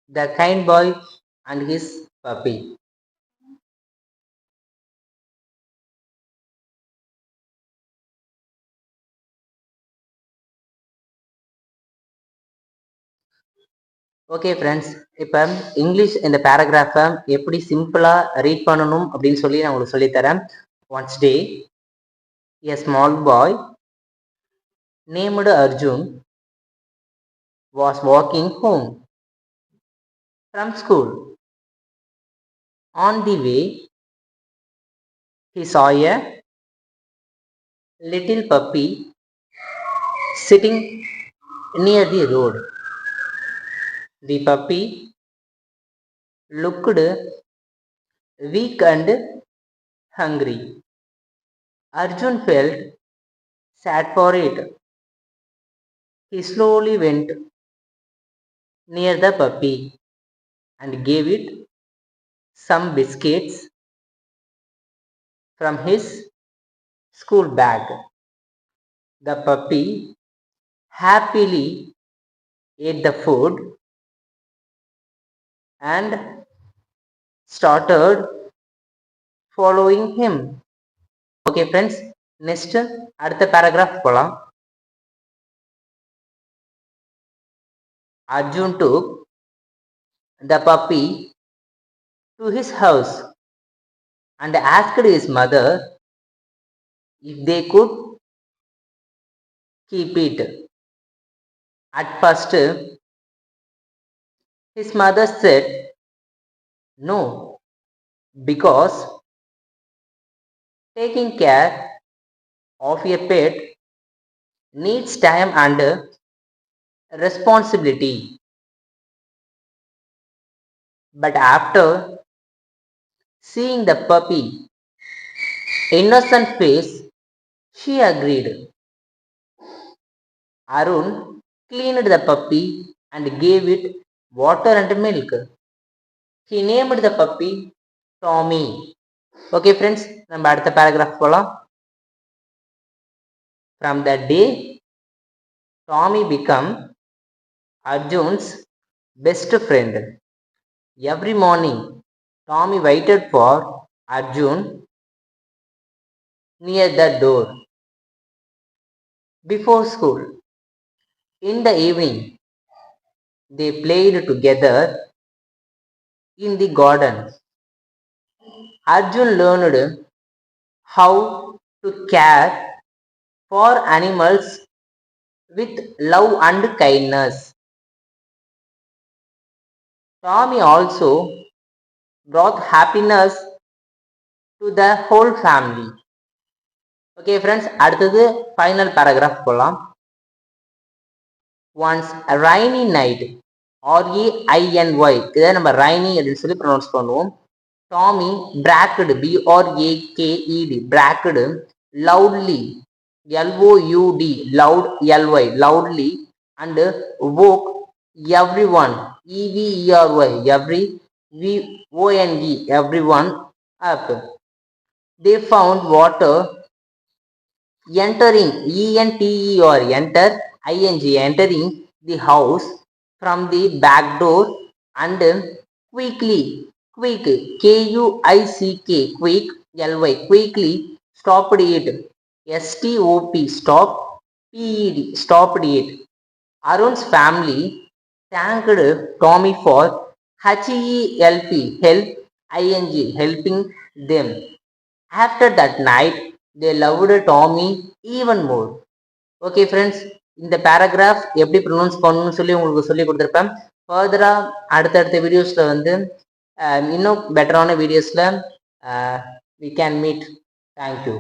the kind boy and his puppy. Okay friends, இப்போ English இந்த பேராகிராஃபை எப்படி சிம்பிளாக ரீட் பண்ணணும் அப்படின்னு சொல்லி நான் உங்களுக்கு சொல்லித்தரேன். Once day a small boy named Arjun was walking home from school. On the way, he saw a little puppy sitting near the road. The puppy looked weak and hungry. Arjun felt sad for it. He slowly went near the puppy and gave it some biscuits from his school bag. The puppy happily ate the food and started following him. Okay friends, next அடுத்த paragraph போலாம். Arjun took the puppy to his house and asked his mother if they could keep it. At first, his mother said no, because taking care of a pet needs time and responsibility. But after seeing the puppy innocent face, she agreed. Arun cleaned the puppy and gave it water and milk. He named the puppy Tommy. Okay friends, நம்ம அடுத்த paragraph போலாம். From that day, Tommy became Arjun's best friend. Every morning, Tommy waited for Arjun near the door before school. In the evening, they played together in the garden. Arjun learned how to care for animals with love and kindness. Tommy also brought happiness to the whole family. Okay friends, அடுத்தது final paragraph போலாம். Once a rainy night, R-A-I-N-Y, இதை நம்ம rainy அப்படின்னு சொல்லி pronounce பண்ணுவோம். Tommy barked, B-R-A-K-E-D, barked loudly, L-O-U-D, loud, L-Y, loudly, and woke everyone, E-V-E-R-Y, every, V-O-N-E, everyone up. They found water entering, E-N-T-E-R, enter, I-N-G, entering the house from the back door and quickly, quick, K-U-I-C-K, quick, L-Y, quickly stopped it, S-T-O-P, stop, P-E-D, stopped it. Arun's family thanked Tommy for H-E-L-P, help, I-N-G, helping them. After that night, they loved Tommy even more. Okay friends, இந்த paragraph எப்படி pronounce பண்ணணும்னு சொல்லி உங்களுக்கு சொல்லி கொடுத்துருப்பேன். ஃபர்தராக அடுத்தடுத்த வீடியோஸில் வந்து இன்னும் பெட்டரான வீடியோஸில் we can meet. Thank you.